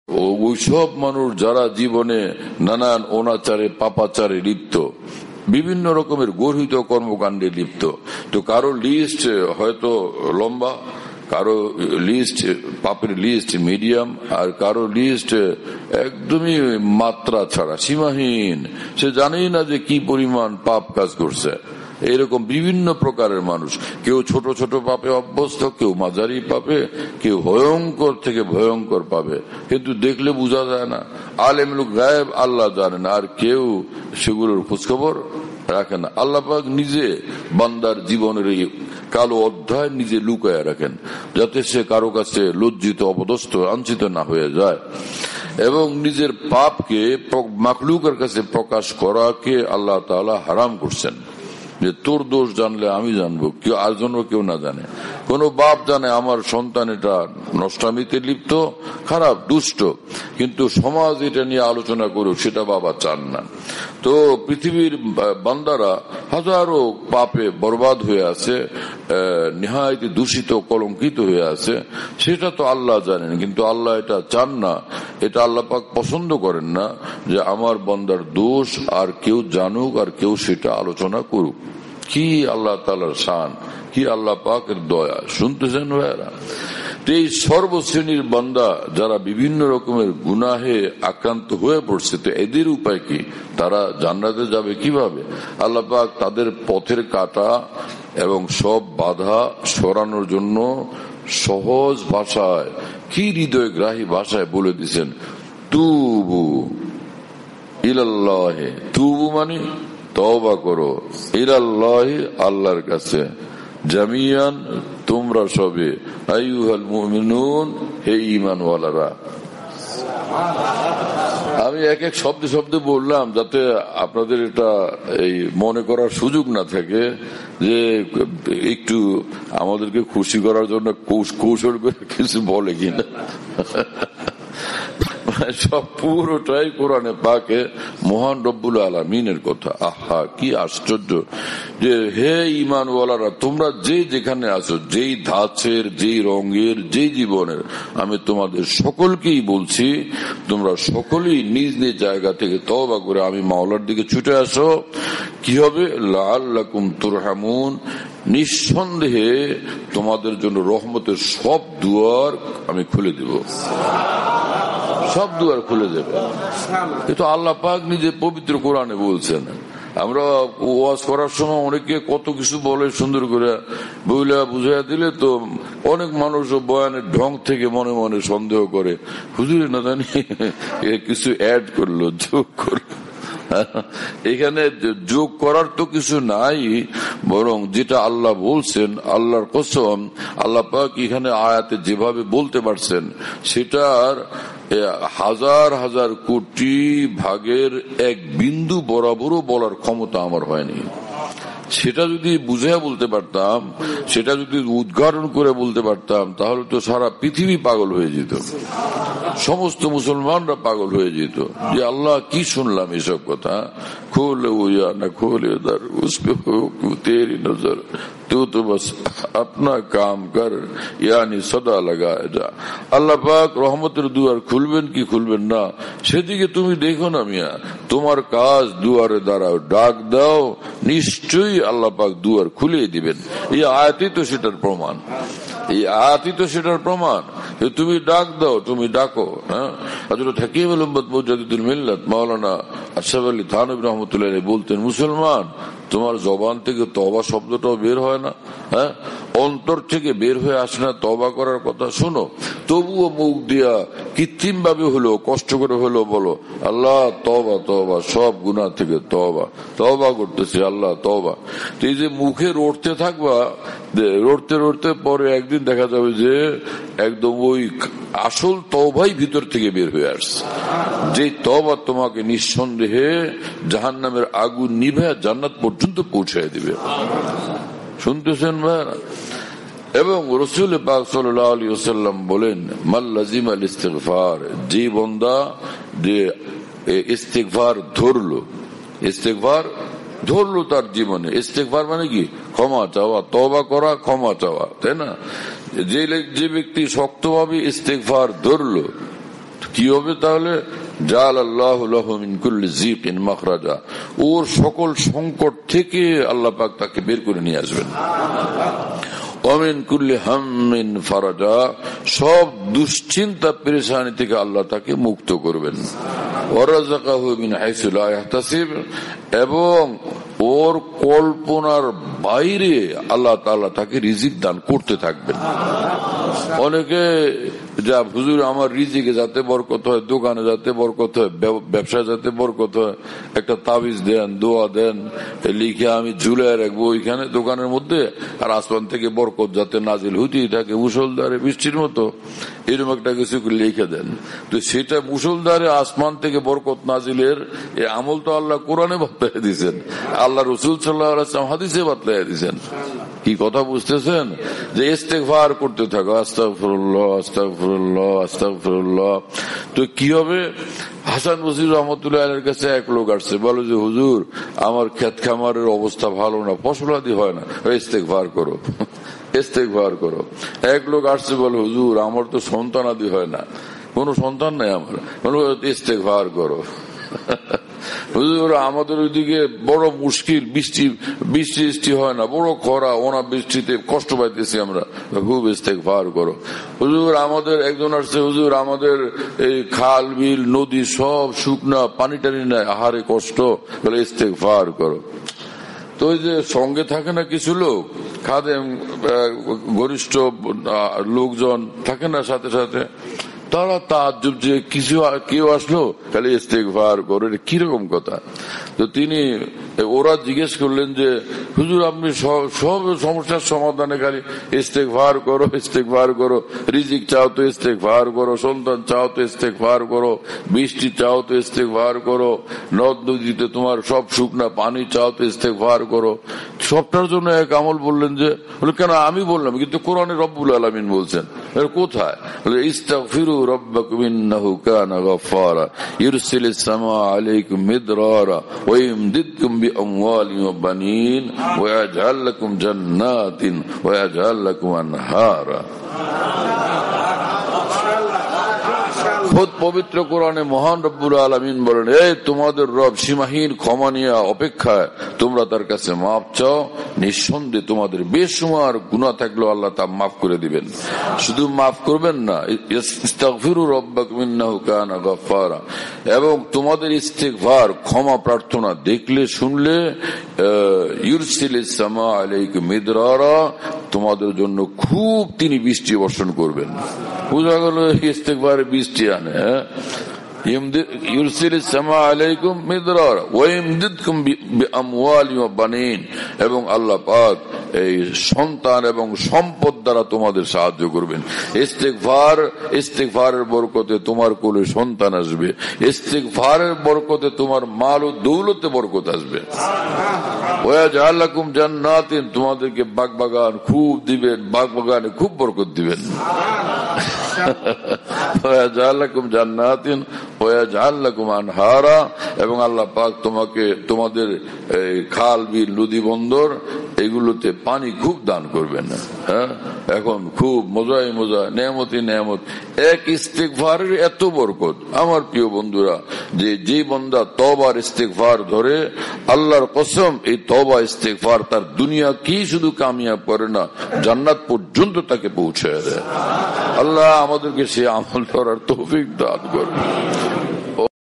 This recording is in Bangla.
ওইসব মানুষ যারা জীবনে নানান অনাচারে পাপাচারে লিপ্ত, বিভিন্ন রকমের গর্হিত কর্মকাণ্ডে লিপ্ত। তো কারো লিস্ট হয়তো লম্বা, কারো লিস্ট পাপের লিস্ট মিডিয়াম, আর কারো লিস্ট একদমই মাত্রা ছাড়া সীমাহীন। সে জানেই না যে কি পরিমাণ পাপ কাজ করছে। এরকম বিভিন্ন প্রকারের মানুষ, কেউ ছোট ছোট পাপে অভ্যস্ত, কেউ মাঝারি পাপে, কেউ ভয়ঙ্কর থেকে ভয়ঙ্কর পাবে, কিন্তু দেখলে বোঝা যায় না। আলেম লোক গায়েব, আল্লাহ জানেন, আর কেউ সেগুলোর খোঁজখবর রাখে না। আল্লাহ পাক নিজে বান্দার জীবনের এই কালো অধ্যায় নিজে লুকায় রাখেন, যাতে সে কারো কাছে লজ্জিত, অপদস্থ, লাঞ্ছিত না হয়ে যায়। এবং নিজের পাপকে মাখলুকের কাছে প্রকাশ করাকে আল্লাহ তাআলা হারাম করছেন, যে তোর দোষ জানলে আমি জানবো, কেউ আর জন্য কেউ না জানে। কোন বাপ জানে আমার সন্তান এটা নষ্টামিতে লিপ্ত, খারাপ, দুষ্ট, কিন্তু সমাজ এটা নিয়ে আলোচনা করুক সেটা বাবা চান না। তো পৃথিবীর বান্দারা হাজারো পাপে বরবাদ হয়ে আছে, নিহায়ত দূষিত, কলঙ্কিত হয়ে আছে, সেটা তো আল্লাহ জানেন, কিন্তু আল্লাহ এটা চান না, এটা আল্লাহ পাক পছন্দ করেন না যে আমার বান্দার দোষ আর কেউ জানুক, আর কেউ সেটা আলোচনা করুক। কি আল্লাহ তাআলার শান, কি আল্লাহ পাকের দয়া, শুনতেছেন ভাইরা? এই সর্বশ্রেণীর বান্দা যারা বিভিন্ন রকমের গুনাহে আক্রান্ত হয়ে পড়ছে, তো এদের উপায় কি? তারা জান্নাতে যাবে কিভাবে? আল্লাহ পাক তাদের পথের কাঁটা এবং সব বাধা সরানোর জন্য সহজ ভাষায়, কি হৃদয়গ্রাহী ভাষায় বলে দিচ্ছেন, তুবু ইলাল্লাহি। তুবু মানে তওবা করো, ইলাল্লাহি আল্লাহর কাছে, জামিয়ান তোমরা সবে, আইয়ুহাল মুমিনুন হে ঈমানওয়ালারা। আমি এক এক শব্দে শব্দে বললাম যাতে আপনাদের এটা এই মনে করার সুযোগ না থাকে যে একটু আমাদেরকে খুশি করার জন্য কৌশল করে কিছু বলে কিনা। সব পুরোটাই কোরআনে পাকে মহান রব্বুল আলামিনের কথা। আহা, কি আশ্চর্য যে হে ঈমানওয়ালারা, তোমরা যে যেখানে আছো, যেই ধাঁচের, যেই রঙের, যেই জীবনের, আমি তোমাদের সকলকেই বলছি, তোমরা সকলেই নিজ নিজ জায়গা থেকে তওবা করে আমি মাওলার দিকে ছুটে আসো। কি হবে? লাআল্লাকুম তুরহামুন, নিঃসন্দেহে তোমাদের জন্য রহমতের সব দুয়ার আমি খুলে দেব, সব দুয়ার খুলে দেবে। কিন্তু আল্লাহ পাক নিজে পবিত্র কোরআনে বলছেন। আমরা ওয়াজ করার সময় অনেকে কত কিছু বলে, সুন্দর করে বইলা বুঝাইয়া দিলে তো অনেক মানুষ বয়ানের ঢং থেকে মনে মনে সন্দেহ করে, হুজুর না জানি কিছু অ্যাড করলো, যোগ করলো। এখানে যোগ করার তো কিছু নাই, বরং যেটা আল্লাহ বলছেন, আল্লাহর কসম, আল্লাহ পাক এখানে আয়াতে যেভাবে বলতে পারছেন সেটার হাজার হাজার কোটি ভাগের এক বিন্দু বরাবরও বলার ক্ষমতা আমার হয়নি। সেটা যদি বুঝে বলতে পারতাম, সেটা যদি উদ্ঘাটন করে বলতে পারতাম, তাহলে তো সারা পৃথিবী পাগল হয়ে যেত, সমস্ত মুসলমানরা পাগল হয়ে যেত যে আল্লাহ কি শুনলাম এসব কথা। খোলে ওয়া না খোলে দর উসপে হো তেরি নজর, তু তো বস আপনা কাম কর ইয়ানি সদা লাগায়ে যা। আল্লাহ পাক রহমতের দুয়ার খুলবেন কি খুলবেন না সেদিকে তুমি দেখো না মিয়া, তোমার কাজ দুয়ারে দাঁড়াও, ডাক দাও, নিশ্চয়ই আল্লাহ পাক দুয়ার খুলিয়ে দিবেন। এই আয়াতই তো সেটার প্রমাণ, এই আয়াতই তো সেটার প্রমাণ। তুমি ডাক দাও, তুমি ডাকো। হ্যাঁ, হযরত হাকিম মুজাদ্দিদুল মিল্লাত মাওলানা আশরাফ আলী থানভী রাহমাতুল্লাহ আলাইহি বলতেন, মুসলমান, তোমার জবান থেকে তওবা শব্দটাও বের হয় না, হ্যাঁ, অন্তর থেকে বের হয়ে আসে না তওবা করার কথা। শোনো, তবুও মুখ দিয়া কৃত্রিম ভাবে হলো, কষ্ট করে হলো বলো, আল্লাহ তওবা তওবা, সব গুনাহ থেকে তওবা, তওবা করতেছি আল্লাহ তওবা। তো এই যে মুখে রটতে থাকবা, রটতে রটতে পরে একদিন দেখা যাবে যে একদম ওই আসল তওবাই ভিতর থেকে বের হয়ে আসছে, যে তওবা তোমাকে নিঃসন্দেহে জাহান্নামের আগুন নিভে জান্নাত পর্যন্ত পৌঁছায় দিবে। শুনতেছেন ভাইরা? এবং রাসূল পাক সাল্লাল্লাহু আলাইহি ওয়াসাল্লাম বলেন, মান লাজিমাল ইস্তিগফার, যে বান্দা যে ইস্তিগফার ধরলো, ইস্তিগফার ধরলো তার জীবনে। ইস্তিগফার মানে কি? ক্ষমা চাওয়া, তওবা করা, ক্ষমা চাওয়া, তাই না? যে ব্যক্তি শক্তভাবে ইস্তিগফার ধরলো, কি হবে তাহলে? জাআলাল্লাহু লাহু মিন কুল্লি যিকিন মাখরাজা, ওর সকল সংকট থেকে আল্লাহ পাক তাকে বের করে নিয়ে আসবেন। ওমিন কুল্লি হাম্মিন ফারাজা, সব দুশ্চিন্তা পেরেশানি থেকে আল্লাহ তাকে মুক্ত করবেন। ওয়ারাযাকাহু মিন হাইসু লা ইয়াহতাসিব, এবং ওর কল্পনার বাইরে আল্লাহ তাআলা তাকে রিজিক দান করতে থাকবেন। অনেকে যা হুজুর আমার রিজিকে যাতে বরকত হয়, দোকানে যাতে বরকত হয়, ব্যবসায় যাতে বরকত হয়, একটা তাবিজ দেন, দোয়া দেন, লিখে আমি ঝুলে রাখবো ওইখানে দোকানের মধ্যে, আর আসমান থেকে বরকত যাতে নাজিল হইতেই থাকে মুষলধারে বৃষ্টির মতো, এরকম একটা কিছু লিখে দেন। তো সেটা মুষলধারে আসমান থেকে বরকত নাজিলের এই আমল তো আল্লাহ কোরআনে বাতলাইয়া দিয়েছেন, আল্লাহ রাসূল সাল্লাল্লাহু আলাইহি ওয়াসাল্লাম হাদিসে বাতলাইয়া দিয়েছেন। কি কথা বুঝতেছেন? যে ইস্তেগফার করতে থাকো, আস্তাগফিরুল্লাহ আস্তাগফিরুল্লাহ আস্তাগফিরুল্লাহ। তো কি হবে? হাসান বসরি রহমতুল্লাহ আলাইহির কাছে এক লোক আসছে, বলে যে হুজুর আমার ক্ষেত খামারের অবস্থা ভালো না, ফসলাদি হয় না, ইস্তেগফার করো ইস্তেগফার করো। এক লোক আসছে, বলে হুজুর আমার তো সন্তানাদি হয় না, কোন সন্তান নাই আমার, ইস্তেগফার করো। হুজুর আমাদের ওইদিকে বড় মুশকিল, বৃষ্টি হয় না, বড় খরা, অনাবৃষ্টিতে কষ্ট পাইতেছি আমরা, খুব ইস্তেগফার করো। হুজুর আমাদের একজন আসছে, হুজুর আমাদের এই খাল বিল নদী সব শুকনা, পানি টানি নাই, আহারে কষ্ট, বলে ইস্তেগফার করো। তো ওই যে সঙ্গে থাকে না কিছু লোক, খাদেম ঘনিষ্ঠ লোকজন থাকে না সাথে সাথে, তারা তাজ্জুব যে কিছু কেউ আসলো খালি ইস্তেগফার করে, কিরকম কথা? তো তিনি ওরা জিজ্ঞেস করলেন যে হুজুর আপনি সব সমস্যার সমাধানে খালি ইস্তেগফার করো ইস্তেগফার করো, রিজিক চাও তো ইস্তেগফার করো, সন্তান চাও তো ইস্তেগফার করো, বৃষ্টি চাও তো ইস্তেগফার করো, নদ নদীতে তোমার সব শুকনা পানি চাও তো ইস্তেগফার করো, সবটার জন্য এক আমল বললেন যে, বলে কেন আমি বললাম, কিন্তু কোরআনে রব্বুল আলামিন বলছেন, কোথায়? বলে ইস্তাগফিরু রাব্বাকুম ইন্নাহু কানা গাফফারা ইরসিলিস সামা আলাইকুম মিদরারা ওয়া ইমদিদকুম বিআমওয়ালিন ওয়া বানিন ওয়া ইয়াজআল লাকুম জান্নাতিন ওয়া ইয়াজআল লাকুম আনহারা। খুদ পবিত্র কোরআনে মহান রব্বুল আলামিন বলেন, এই তোমাদের রব সীমাহীন ক্ষমা নিয়ে অপেক্ষায়, তোমরা তার কাছে মাফ চাও, নিঃসন্দেহে তোমাদের বেশুমার গুনাহ থাকলেও আল্লাহ তা মাফ করে দিবেন। শুধু মাফ করবেন না, ইস্তাগফিরু রাব্বাকুম ইন্নাহু কানা গাফফারা, এবং তোমাদের ইস্তিগফার ক্ষমা প্রার্থনা দেখলে শুনলে, ইউরসিলিস সামা আলাইকুম মিদরারা, তোমাদের জন্য খুব তিনি বৃষ্টি বর্ষণ করবেন। বুঝা গেল ইস্তেগফার বৃষ্টি আনে। ইউরসিলিস সামা আলাইকুম মিদরারা ওয়া ইমদিদকুম বিআমওয়ালিন ওয়া বানিন, এবং আল্লাহ পাক এই সন্তান এবং সম্পদ দ্বারা তোমাদের সাহায্য করবেন। ইস্তেগফারের বরকতে তোমার কোলে সন্তান আসবে, ইস্তেগফারের বরকতে তোমার মাল ও দৌলতে বরকত আসবে। ওয়া ইয়াজআল লাকুম জান্নাতিন, তোমাদেরকে বাগবাগান খুব দিবেন, বাগবাগানে খুব বরকত দিবেন। ওয়া ইয়াজআল লাকুম জান্নাতিন ওয়া ইয়াজআল লাকুম আনহারা, এবং আল্লাহ পাক তোমাকে তোমাদের খাল বিল নদী বন্দর এগুলোতে পানি খুব দান করবেন। হ্যাঁ, এখন খুব মজাই মজা, নেয়ামতি নেয়ামত, এক ইস্তেগফারের এত বরকত। আমার প্রিয় বন্ধুরা, যে বান্দা তওবার ইস্তেগফার ধরে, আল্লাহর কসম এই তওবা ইস্তেগফার তার দুনিয়া কি শুধু কামিয়াব করে না, জান্নাত পর্যন্ত তাকে পৌঁছে দেয়। আল্লাহ আমাদেরকে সে আমল করার তৌফিক দান করুন।